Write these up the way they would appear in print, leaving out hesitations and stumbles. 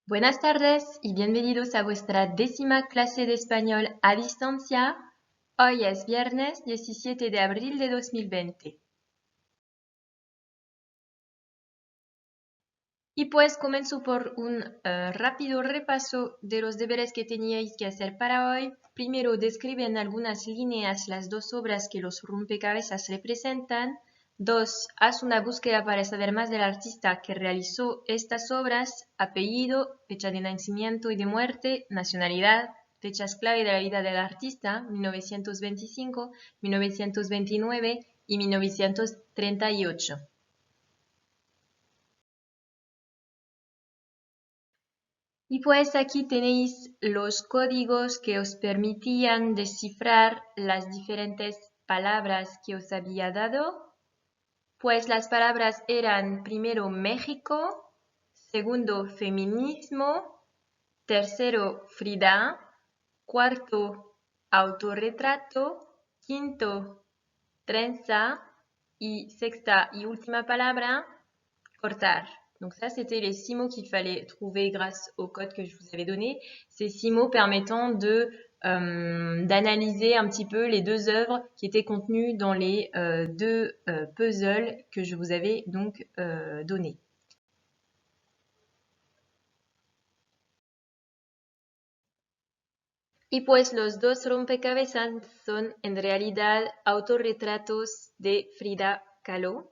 Buenas tardes y bienvenidos a vuestra 10ª clase de español a distancia. Hoy es viernes 17 de abril de 2020. Y pues comienzo por un rápido repaso de los deberes que teníais que hacer para hoy. Primero, describe en algunas líneas las dos obras que los rompecabezas representan. 2. Haz una búsqueda para saber más del artista que realizó estas obras: apellido, fecha de nacimiento y de muerte, nacionalidad, fechas clave de la vida del artista, 1925, 1929 y 1938. Y pues aquí tenéis los códigos que os permitían descifrar las diferentes palabras que os había dado. Pues las palabras eran primero México, segundo feminismo, tercero Frida, cuarto autorretrato, quinto trenza y sexta y última palabra cortar. Donc ça, c'était les 6 mots qu'il fallait trouver grâce au code que je vous avais donné. Ces 6 mots permettant d'analyser un petit peu les deux œuvres qui étaient contenues dans les deux puzzles que je vous avais donc donnés. Y pues los dos rompecabezas son en realidad autorretratos de Frida Kahlo.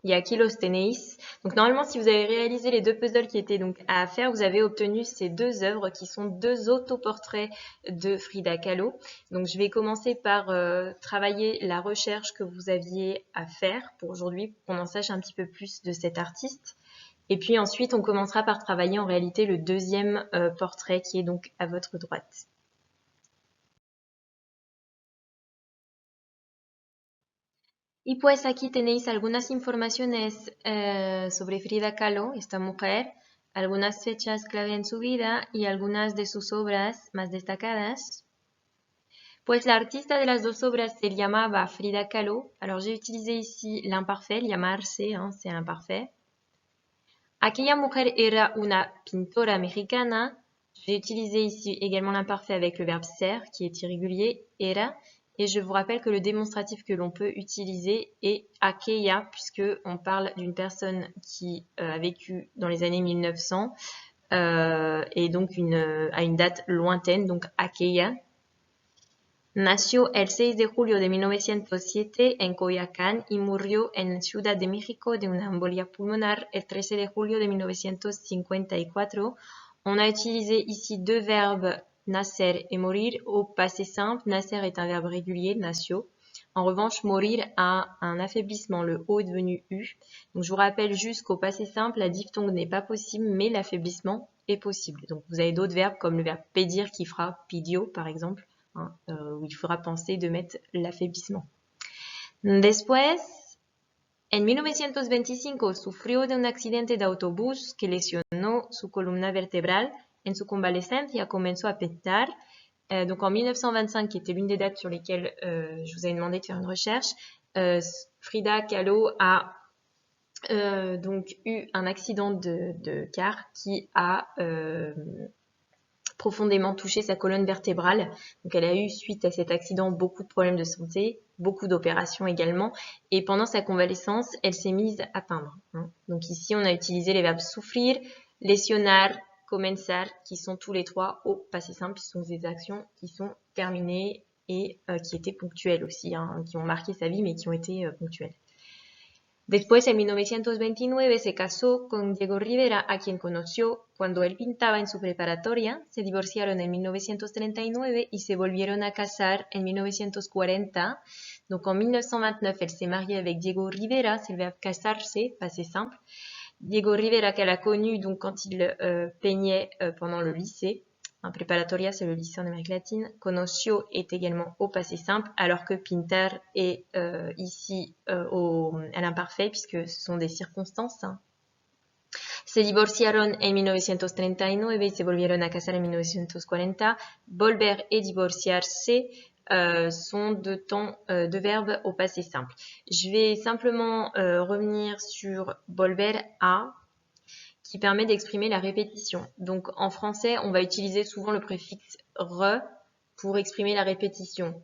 Et aquí los tenéis. Donc normalement, si vous avez réalisé les deux puzzles qui étaient donc à faire, vous avez obtenu ces deux œuvres qui sont deux autoportraits de Frida Kahlo. Donc je vais commencer par travailler la recherche que vous aviez à faire pour aujourd'hui, pour qu'on en sache un petit peu plus de cet artiste. Et puis ensuite, on commencera par travailler en réalité le deuxième portrait qui est donc à votre droite. Y pues aquí tenéis algunas informaciones sobre Frida Kahlo, esta mujer, algunas fechas clave en su vida y algunas de sus obras más destacadas. Pues la artista de las dos obras se llamaba Frida Kahlo. Alors j'ai utilisé ici l'imparfait, llamarse, c'est imparfait. Aquella mujer era una pintora mexicana. J'ai utilisé ici également l'imparfait avec le verbe ser, qui est irrégulier, era. Et je vous rappelle que le démonstratif que l'on peut utiliser est aquella, puisque on parle d'une personne qui a vécu dans les années 1900 et donc à une date lointaine, donc aquella. Nació el 6 de julio de 1907 en Coyoacán y murió en Ciudad de México de una embolia pulmonar el 13 de julio de 1954. On a utilisé ici deux verbes nacer et mourir au passé simple. Nacer est un verbe régulier, nació. En revanche, mourir a un affaiblissement, le O est devenu U. Donc je vous rappelle juste qu'au passé simple, la diphtongue n'est pas possible, mais l'affaiblissement est possible. Donc vous avez d'autres verbes comme le verbe pedir qui fera pidió par exemple. Où il faudra penser de mettre l'affaiblissement. Después, en 1925 sufrió de un accidente de autobús que lesionó su columna vertebral. En su convalescencia comenzó a pintar. Donc en 1925, qui était l'une des dates sur lesquelles je vous avais demandé de faire une recherche, Frida Kahlo a donc eu un accident de car qui a profondément touché sa colonne vertébrale. Donc elle a eu, suite à cet accident, beaucoup de problèmes de santé, beaucoup d'opérations également. Et pendant sa convalescence, elle s'est mise à peindre. Donc ici, on a utilisé les verbes souffrir, lesionar, comenzar, qui sont tous les trois au passé simple, qui sont des actions qui sont terminées et qui étaient ponctuelles aussi, qui ont marqué sa vie, mais qui ont été ponctuelles. Después, en 1929, se casó con Diego Rivera, a quien conoció cuando él pintaba en su preparatoria. Se divorciaron en 1939 y se volvieron a casar en 1940. Donc en 1929, elle s'est mariée avec Diego Rivera, c'est le verbe casarse, passé simple. Diego Rivera qu'elle a connu donc quand il peignait pendant le lycée. En preparatoria, c'est le lycée en Amérique latine. Conoció est également au passé simple, alors que pintar est ici à l'imparfait, puisque ce sont des circonstances. Se divorciaron en 1939 y se volvieron a casar en 1940. Volver et divorciarse sont deux verbes au passé simple. Je vais simplement revenir sur volver a. qui permet d'exprimer la répétition. Donc en français, on va utiliser souvent le préfixe re pour exprimer la répétition.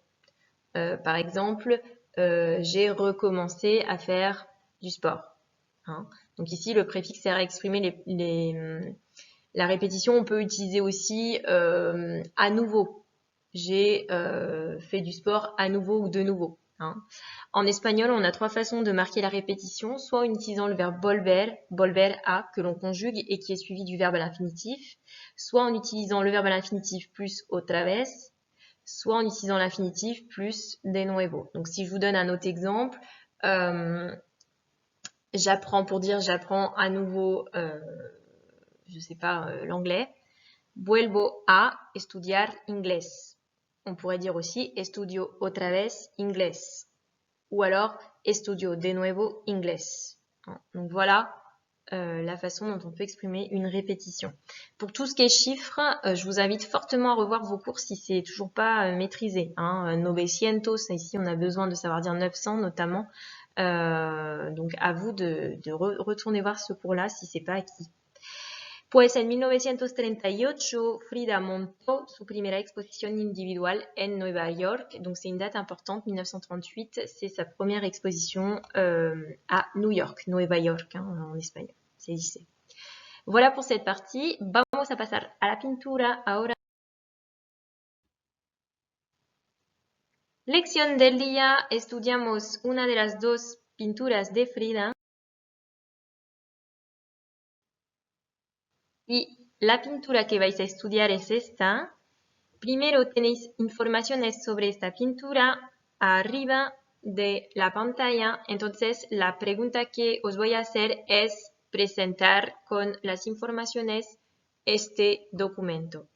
Par exemple, j'ai recommencé à faire du sport. Hein. Donc ici, le préfixe sert à exprimer la répétition. On peut utiliser aussi à nouveau. J'ai fait du sport à nouveau ou de nouveau. Hein. En espagnol, on a 3 façons de marquer la répétition, soit en utilisant le verbe volver a, que l'on conjugue et qui est suivi du verbe à l'infinitif, soit en utilisant le verbe à l'infinitif plus otra vez, soit en utilisant l'infinitif plus de nuevo. Donc si je vous donne un autre exemple, j'apprends pour dire j'apprends à nouveau, je sais pas, l'anglais. Vuelvo a estudiar inglés. On pourrait dire aussi estudio otra vez inglés. Ou alors estudio de nuevo inglés. Donc voilà la façon dont on peut exprimer une répétition. Pour tout ce qui est chiffres, je vous invite fortement à revoir vos cours si c'est toujours pas maîtrisé. 900, ici on a besoin de savoir dire 900 notamment. Donc à vous de retourner voir ce cours-là si c'est pas acquis. Pues en 1938, Frida montó su primera exposición individual en Nueva York. Donc c'est une date importante, 1938, c'est sa première exposition à New York, Nueva York en espagnol, c'est lycée. Voilà pour cette partie. Vamos a pasar a la pintura ahora. Lección del día, estudiamos una de las 2 pinturas de Frida. Y la pintura que vais a estudiar es esta. Primero tenéis informaciones sobre esta pintura arriba de la pantalla. Entonces, la pregunta que os voy a hacer es presentar con las informaciones este documento.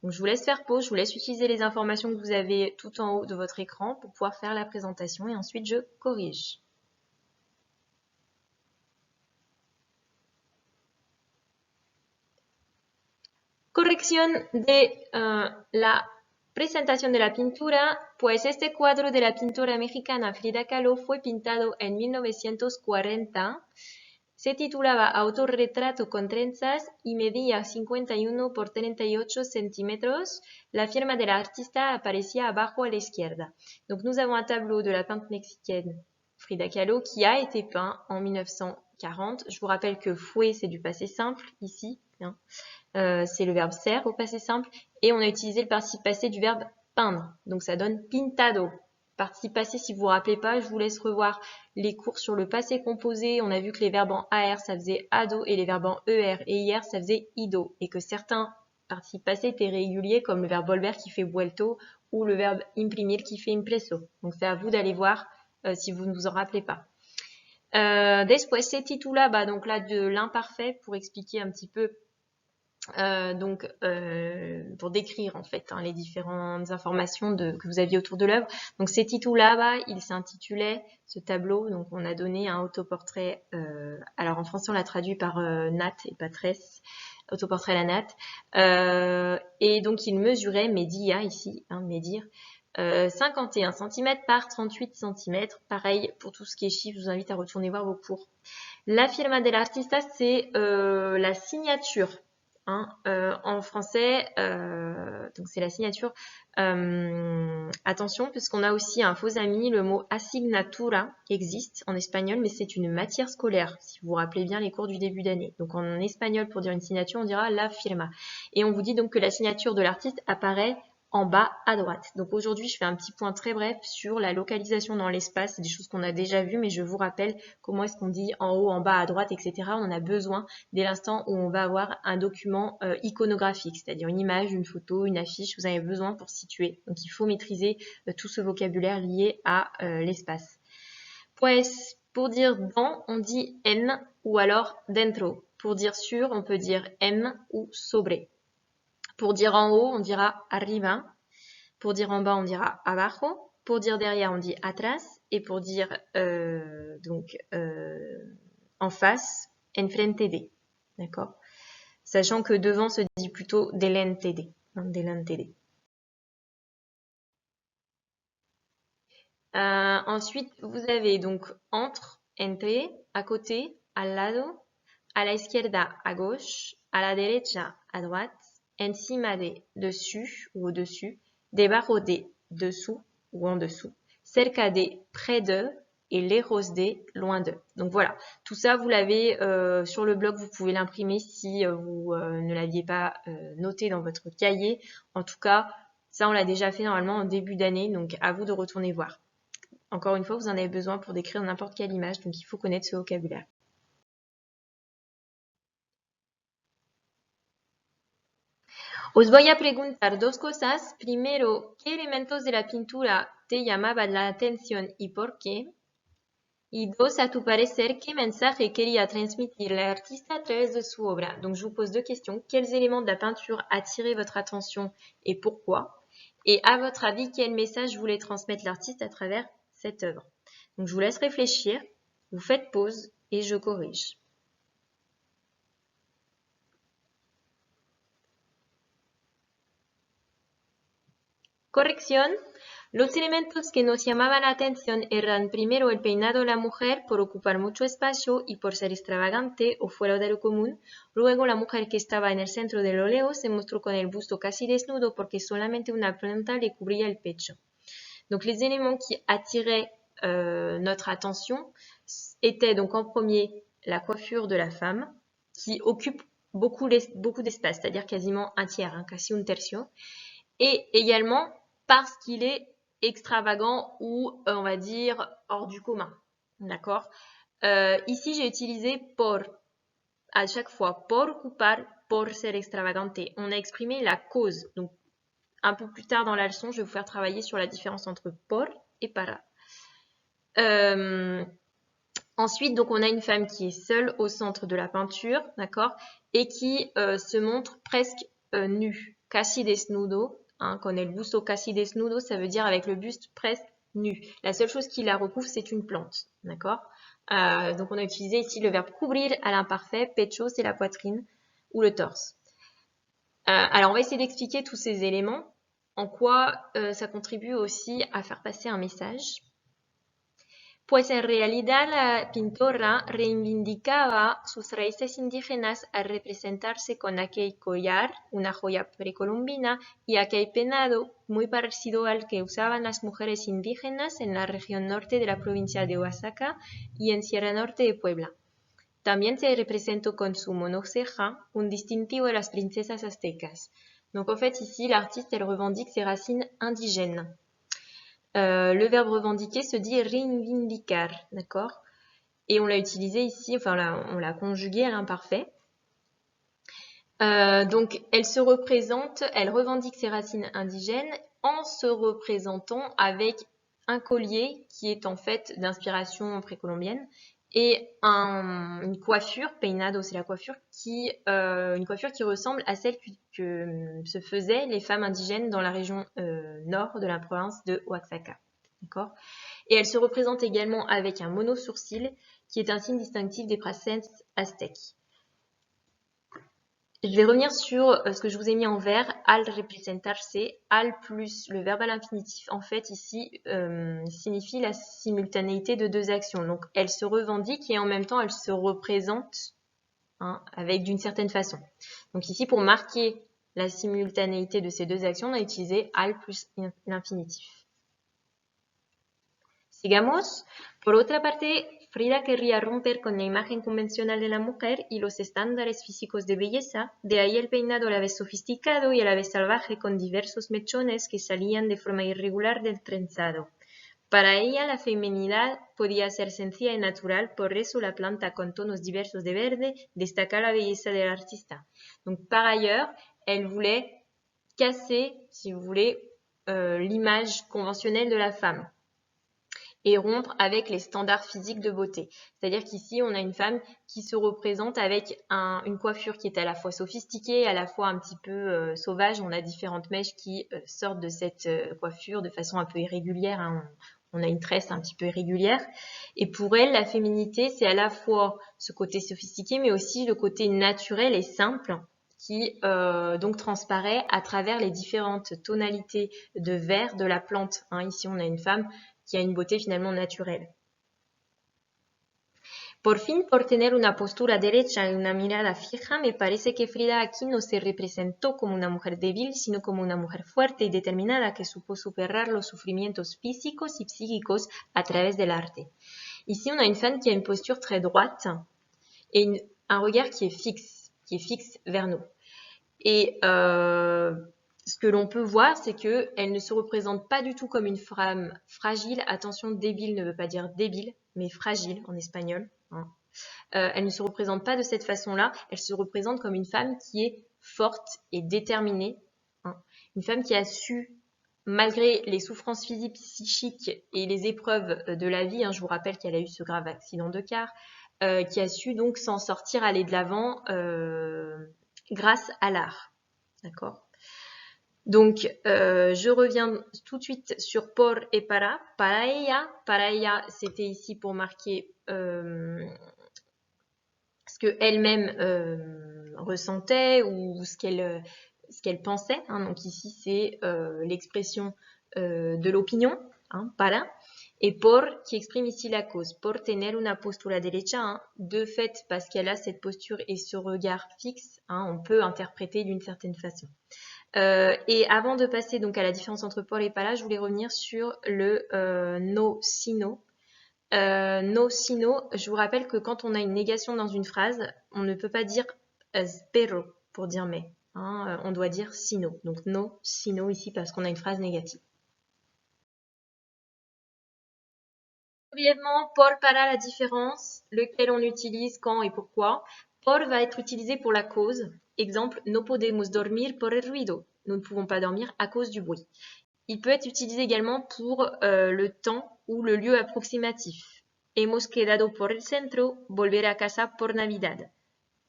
Donc, je vous laisse faire pause, je vous laisse utiliser les informations que vous avez tout en haut de votre écran pour pouvoir faire la présentation et ensuite je corrige. Corrección de la presentación de la pintura, pues este cuadro de la pintora mexicana Frida Kahlo fue pintado en 1940. Se titulaba Autorretrato con trenzas y medía 51 por 38 centímetros. La firma de la artista aparecía abajo a la izquierda. Donc nous avons un tableau de la peintre mexicaine Frida Kahlo qui a été peint en 1940. Je vous rappelle que fue c'est du passé simple ici. C'est le verbe ser au passé simple et on a utilisé le participe passé du verbe peindre. Donc ça donne pintado. Participe passé, si vous vous rappelez pas, je vous laisse revoir les cours sur le passé composé. On a vu que les verbes en AR ça faisait ado et les verbes en ER et IR ça faisait ido et que certains participes passés étaient réguliers comme le verbe volver qui fait vuelto ou le verbe imprimir qui fait impreso. Donc c'est à vous d'aller voir si vous ne vous en rappelez pas. Después se titulaba donc là de l'imparfait pour expliquer un petit peu pour décrire en fait les différentes informations que vous aviez autour de l'œuvre. Donc c'est titulaba, il s'intitulait ce tableau. Donc on a donné un autoportrait. Alors en français on l'a traduit par Nat et pas Tress, autoportrait à la Nat. Et donc il mesurait media ici, medir. 51 cm par 38 cm. Pareil pour tout ce qui est chiffres, je vous invite à retourner voir vos cours. La firma del artista, c'est la signature. En français, donc c'est la signature. Attention, puisqu'on a aussi un faux ami, le mot asignatura existe en espagnol, mais c'est une matière scolaire, si vous vous rappelez bien les cours du début d'année. Donc en espagnol, pour dire une signature, on dira la firma. Et on vous dit donc que la signature de l'artiste apparaît en bas à droite. Donc aujourd'hui, je fais un petit point très bref sur la localisation dans l'espace. C'est des choses qu'on a déjà vues, mais je vous rappelle comment est-ce qu'on dit en haut, en bas, à droite, etc. On en a besoin dès l'instant où on va avoir un document iconographique, c'est-à-dire une image, une photo, une affiche. Vous avez besoin pour situer. Donc il faut maîtriser tout ce vocabulaire lié à l'espace. Pues, pour dire dans, on dit en ou alors dentro. Pour dire sur, on peut dire en ou sobre. Pour dire en haut, on dira arriba. Pour dire en bas, on dira abajo. Pour dire derrière, on dit atrás. Et pour dire en face, enfrente de. D'accord? Sachant que devant se dit plutôt delante de. Delante de. Ensuite, vous avez donc entre, entre, à côté, al lado, a la izquierda, à gauche, a la derecha, à droite, encima de, dessus ou au-dessus, debajo de, dessous ou en dessous, cerca de, près de, et lejos de, loin de. Donc voilà, tout ça vous l'avez sur le blog, vous pouvez l'imprimer si vous ne l'aviez pas noté dans votre cahier. En tout cas, ça on l'a déjà fait normalement en début d'année, donc à vous de retourner voir. Encore une fois, vous en avez besoin pour décrire n'importe quelle image, donc il faut connaître ce vocabulaire. Os voy a preguntar dos cosas. Primero, ¿qué elementos de la pintura te llamaban la atención y por qué? Y dos, à tu parecer, ¿qué mensaje quería transmitir l'artiste a través de su obra? Donc, je vous pose deux questions. Quels éléments de la peinture attiraient votre attention et pourquoi? Et à votre avis, quel message voulait transmettre l'artiste à travers cette œuvre? Donc, je vous laisse réfléchir. Vous faites pause et je corrige. Corrección. Los elementos que nos llamaban la atención eran primero el peinado de la mujer por ocupar mucho espacio y por ser extravagante o fuera de lo común. Luego la mujer que estaba en el centro del óleo se mostró con el busto casi desnudo porque solamente una planta le cubría el pecho. Donc les éléments qui attiraient notre attention étaient donc en premier la coiffure de la femme qui occupe beaucoup d'espace, c'est-à-dire quasiment un tiers, hein, quasi un tercio, et également parce qu'il est extravagant ou on va dire hors du commun, d'accord? Ici j'ai utilisé por à chaque fois, por ocupar, por ser extravagante. On a exprimé la cause, donc un peu plus tard dans la leçon je vais vous faire travailler sur la différence entre por et para. Ensuite, donc on a une femme qui est seule au centre de la peinture, d'accord, et qui se montre presque nue, casi desnudo. Hein, quand on a le busto casi desnudo, ça veut dire avec le buste presque nu. La seule chose qui la recouvre, c'est une plante, d'accord. Donc on a utilisé ici le verbe couvrir à l'imparfait, pecho c'est la poitrine ou le torse. Alors on va essayer d'expliquer tous ces éléments, en quoi ça contribue aussi à faire passer un message. Pues en realidad la pintora reivindicaba sus raíces indígenas al representarse con aquel collar, una joya precolombina, y aquel peinado muy parecido al que usaban las mujeres indígenas en la región norte de la provincia de Oaxaca y en Sierra Norte de Puebla. También se representó con su monoceja, un distintivo de las princesas aztecas. Donc en fait ici l'artiste elle revendique ses racines indigènes. Le verbe revendiquer se dit reivindicar, d'accord? Et on l'a utilisé ici, enfin on l'a conjugué à l'imparfait. Donc elle se représente, elle revendique ses racines indigènes en se représentant avec un collier qui est en fait d'inspiration précolombienne et une coiffure, peinado c'est la coiffure, une coiffure qui ressemble à celle que se faisaient les femmes indigènes dans la région nord de la province de Oaxaca. D'accord ? Et elle se représente également avec un mono-sourcil qui est un signe distinctif des princesses aztèques. Je vais revenir sur ce que je vous ai mis en vert, al representarse, al plus le verbe à l'infinitif, en fait ici signifie la simultanéité de deux actions. Donc elle se revendique et en même temps elle se représente hein, avec d'une certaine façon. Donc ici pour marquer la simultanéité de ces deux actions, on a utilisé al plus l'infinitif. Sigamos. Por otra parte, Frida querría romper con la imagen convencional de la mujer y los estándares físicos de belleza, de ahí el peinado a la vez sofisticado y a la vez salvaje con diversos mechones que salían de forma irregular del trenzado. Para ella la feminidad podía ser sencilla y natural, por eso la planta con tonos diversos de verde destaca la belleza del artista. Donc par ailleurs, elle voulait casser, si vous voulez, l'image conventionnelle de la femme et rompre avec les standards physiques de beauté. C'est-à-dire qu'ici, on a une femme qui se représente avec une coiffure qui est à la fois sophistiquée, à la fois un petit peu sauvage. On a différentes mèches qui sortent de cette coiffure de façon un peu irrégulière. Hein. On a une tresse un petit peu irrégulière. Et pour elle, la féminité, c'est à la fois ce côté sophistiqué, mais aussi le côté naturel et simple qui donc transparaît à travers les différentes tonalités de vert de la plante. Hein. Ici, on a une femme qui a une beauté finalement naturelle. Por fin, por tener una postura derecha y una mirada fija, me parece que Frida aquí no se representó como una mujer débil, sino como una mujer fuerte y determinada que supo superar los sufrimientos físicos y psíquicos a través del arte. Ici, on a une femme qui a une posture très droite et un regard qui est fixe vers nous. Et ce que l'on peut voir, c'est qu'elle ne se représente pas du tout comme une femme fragile. Attention, débile ne veut pas dire débile, mais fragile en espagnol. Hein. Elle ne se représente pas de cette façon-là. Elle se représente comme une femme qui est forte et déterminée. Hein. Une femme qui a su, malgré les souffrances physiques, psychiques et les épreuves de la vie, hein, je vous rappelle qu'elle a eu ce grave accident de car, qui a su donc s'en sortir, aller de l'avant grâce à l'art. D'accord ? Donc, je reviens tout de suite sur por et para. Para ella, c'était ici pour marquer ce qu'elle-même ressentait ou ce qu'elle pensait. Hein. Donc ici, c'est l'expression de l'opinion, hein, para. Et por, qui exprime ici la cause. Por tener una postura derecha, hein, de fait, parce qu'elle a cette posture et ce regard fixe, hein, on peut interpréter d'une certaine façon. Et avant de passer donc à la différence entre por et para, je voulais revenir sur le no sino. No sino, je vous rappelle que quand on a une négation dans une phrase, on ne peut pas dire spero pour dire mais. Hein, on doit dire sino. Donc no sino ici parce qu'on a une phrase négative. Brièvement, por, para, la différence, lequel on utilise, quand et pourquoi. Por va être utilisé pour la cause. Exemple, no podemos dormir por el ruido. Nous ne pouvons pas dormir à cause du bruit. Il peut être utilisé également pour le temps ou le lieu approximatif. Hemos quedado por el centro, volver a casa por Navidad.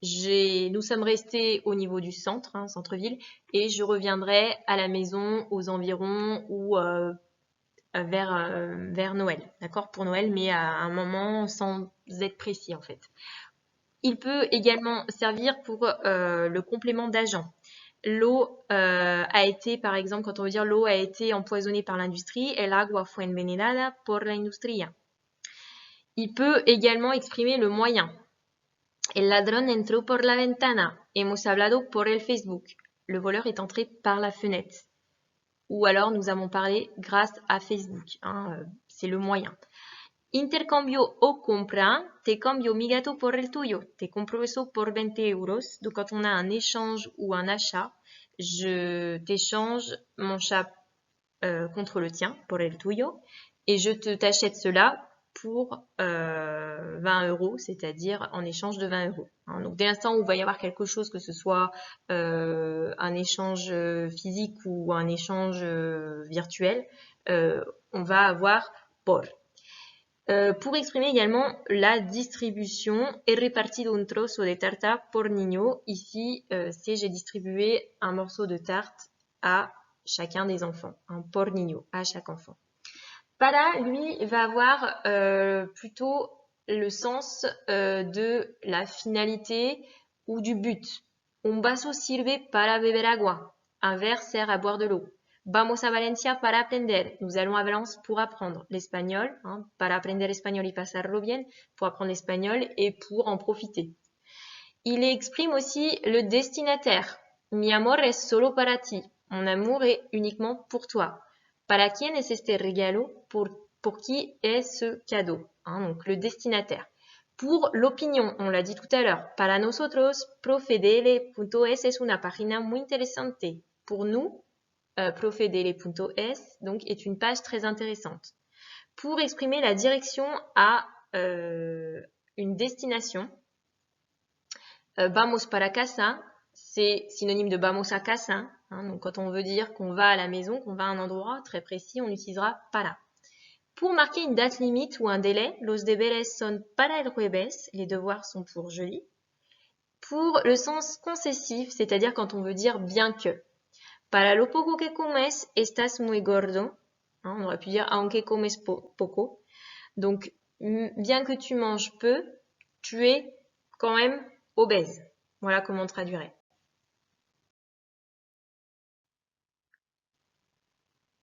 Nous sommes restés au niveau du centre, hein, centre-ville, et je reviendrai à la maison aux environs ou vers Noël, d'accord, pour Noël, mais à un moment sans être précis en fait. Il peut également servir pour le complément d'agent. L'eau a été, par exemple, quand on veut dire l'eau a été empoisonnée par l'industrie, el agua fue envenenada por la industria. Il peut également exprimer le moyen. El ladrón entró por la ventana. Hemos hablado por el Facebook. Le voleur est entré par la fenêtre. Ou alors nous avons parlé grâce à Facebook. Hein, c'est le moyen. Intercambio o compra, te cambio mi gato por el tuyo. Te compro eso por 20 euros. Donc quand on a un échange ou un achat, je t'échange mon chat contre le tien, por el tuyo, et je t'achète cela pour 20 euros, c'est-à-dire en échange de 20 euros. Hein, donc dès l'instant où il va y avoir quelque chose, que ce soit un échange physique ou un échange virtuel, on va avoir por. Pour exprimer également la distribution, he repartido un trozo de tarta por niño. Ici, c'est j'ai distribué un morceau de tarte à chacun des enfants, un por niño, à chaque enfant. Para, lui, va avoir plutôt le sens de la finalité ou du but. Un vaso sirve para beber agua. Un verre sert à boire de l'eau. Vamos a Valencia para aprender. Nous allons à Valence pour apprendre l'espagnol, hein, para aprender español y pasarlo bien, pour apprendre l'espagnol et pour en profiter. Il exprime aussi le destinataire. Mi amor es solo para ti. Mon amour est uniquement pour toi. Para quién es este regalo? Pour qui est ce cadeau? Hein, donc le destinataire. Pour l'opinion, on l'a dit tout à l'heure. Para nosotros, profedele.es es una página muy interesante. Pour nous, profedele.es donc est une page très intéressante. Pour exprimer la direction à une destination, vamos para casa, c'est synonyme de vamos a casa. Hein, donc quand on veut dire qu'on va à la maison, qu'on va à un endroit très précis, on utilisera para. Pour marquer une date limite ou un délai, los deberes son para el jueves, les devoirs sont pour jeudi. Pour le sens concessif, c'est-à-dire quand on veut dire bien que. Para lo poco que comes, estás muy gordo. Hein, on aurait pu dire aunque comes poco. Donc, bien que tu manges peu, tu es quand même obèse. Voilà comment on traduirait.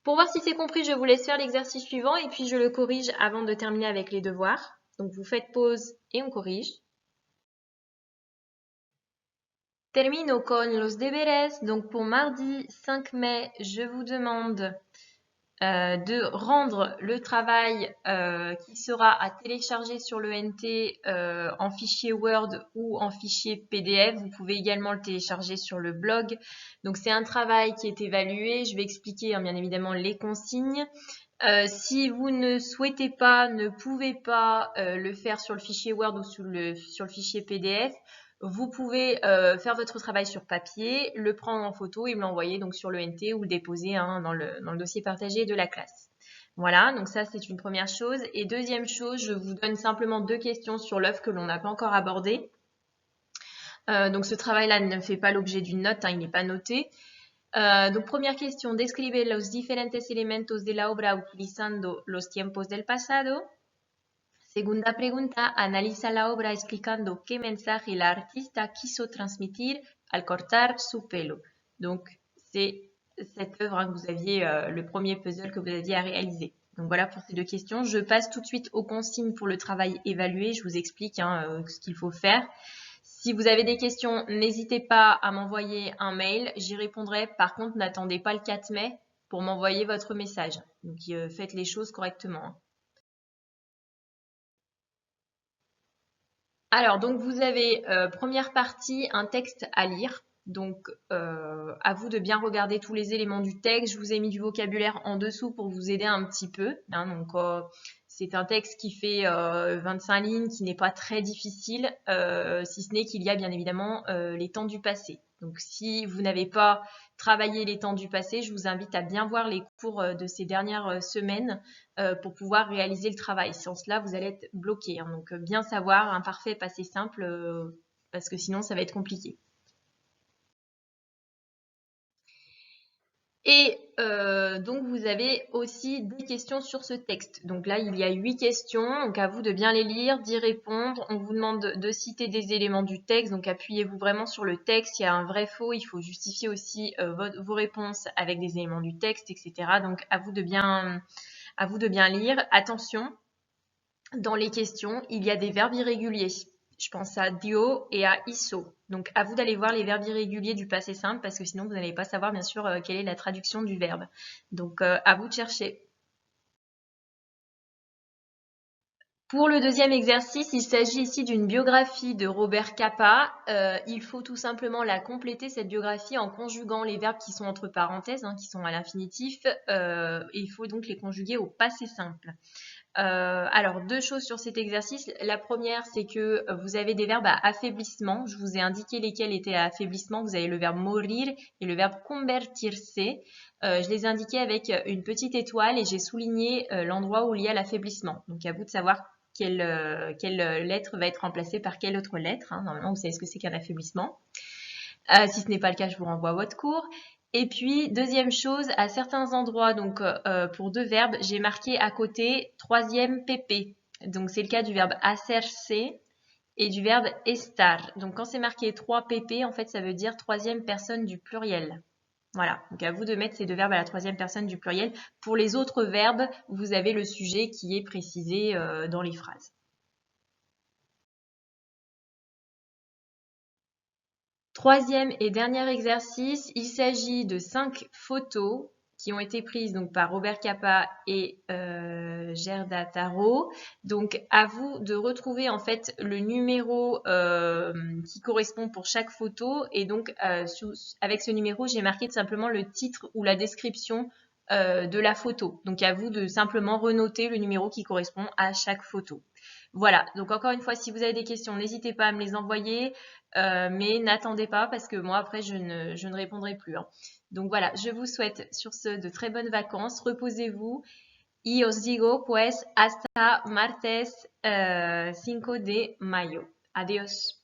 Pour voir si c'est compris, je vous laisse faire l'exercice suivant et puis je le corrige avant de terminer avec les devoirs. Donc vous faites pause et on corrige. Termino con los deberes. Donc pour mardi 5 mai, je vous demande de rendre le travail qui sera à télécharger sur le NT en fichier Word ou en fichier PDF. Vous pouvez également le télécharger sur le blog. Donc c'est un travail qui est évalué. Je vais expliquer bien évidemment les consignes. Si vous ne souhaitez pas, ne pouvez pas le faire sur le fichier Word ou sur le fichier PDF, vous pouvez faire votre travail sur papier, le prendre en photo et me l'envoyer donc sur le NT ou le déposer dans le dossier partagé de la classe. Voilà, donc ça c'est une première chose. Et deuxième chose, je vous donne simplement 2 questions sur l'œuvre que l'on n'a pas encore abordée. Donc ce travail-là ne fait pas l'objet d'une note, il n'est pas noté. Donc, première question, describe los diferentes elementos de la obra utilizando los tiempos del pasado. Segunda pregunta, analiza la obra explicando qué mensaje la artista quiso transmitir al cortar su pelo. Donc, c'est cette œuvre que vous aviez, le premier puzzle que vous aviez à réaliser. Donc voilà pour ces 2 questions. Je passe tout de suite aux consignes pour le travail évalué. Je vous explique ce qu'il faut faire. Si vous avez des questions, n'hésitez pas à m'envoyer un mail, j'y répondrai. Par contre, n'attendez pas le 4 mai pour m'envoyer votre message. Donc, faites les choses correctement. Alors, donc vous avez, première partie, un texte à lire. Donc, à vous de bien regarder tous les éléments du texte. Je vous ai mis du vocabulaire en dessous pour vous aider un petit peu. Donc, c'est un texte qui fait 25 lignes, qui n'est pas très difficile, si ce n'est qu'il y a bien évidemment les temps du passé. Donc, si vous n'avez pas travaillé les temps du passé, je vous invite à bien voir les cours de ces dernières semaines pour pouvoir réaliser le travail. Sans cela, vous allez être bloqué. Donc, bien savoir un parfait passé simple, parce que sinon, ça va être compliqué. Et donc, vous avez aussi des questions sur ce texte. Donc là, il y a 8 questions. Donc, à vous de bien les lire, d'y répondre. On vous demande de citer des éléments du texte. Donc, appuyez-vous vraiment sur le texte. Il y a un vrai faux. Il faut justifier aussi vos réponses avec des éléments du texte, etc. Donc, à vous de bien lire. Attention, dans les questions, il y a des verbes irréguliers. Je pense à dio et à iso. Donc, à vous d'aller voir les verbes irréguliers du passé simple parce que sinon, vous n'allez pas savoir, bien sûr, quelle est la traduction du verbe. Donc, à vous de chercher. Pour le deuxième exercice, il s'agit ici d'une biographie de Robert Capa. Il faut tout simplement la compléter, cette biographie, en conjuguant les verbes qui sont entre parenthèses, qui sont à l'infinitif. Et il faut donc les conjuguer au passé simple. Alors, 2 choses sur cet exercice. La première, c'est que vous avez des verbes à affaiblissement. Je vous ai indiqué lesquels étaient à affaiblissement. Vous avez le verbe morir et le verbe convertirse. Je les ai indiqués avec une petite étoile et j'ai souligné l'endroit où il y a l'affaiblissement. Donc, à vous de savoir quelle lettre va être remplacée par quelle autre lettre. Normalement, vous savez ce que c'est qu'un affaiblissement. Si ce n'est pas le cas, je vous renvoie à votre cours. Et puis, deuxième chose, à certains endroits, donc pour 2 verbes, j'ai marqué à côté 3e pp. Donc, c'est le cas du verbe hacerse et du verbe estar. Donc, quand c'est marqué 3 pp, en fait, ça veut dire 3e personne du pluriel. Voilà, donc à vous de mettre ces 2 verbes à la 3e personne du pluriel. Pour les autres verbes, vous avez le sujet qui est précisé dans les phrases. Troisième et dernier exercice, il s'agit de 5 photos qui ont été prises donc par Robert Capa et Gerda Taro. Donc à vous de retrouver en fait le numéro qui correspond pour chaque photo et donc avec ce numéro j'ai marqué tout simplement le titre ou la description de la photo. Donc à vous de simplement renoter le numéro qui correspond à chaque photo. Voilà, donc encore une fois, si vous avez des questions, n'hésitez pas à me les envoyer, mais n'attendez pas parce que moi, après, je ne répondrai plus. Donc voilà, je vous souhaite sur ce de très bonnes vacances, reposez-vous. Y os digo pues hasta martes 5 de mayo. Adiós.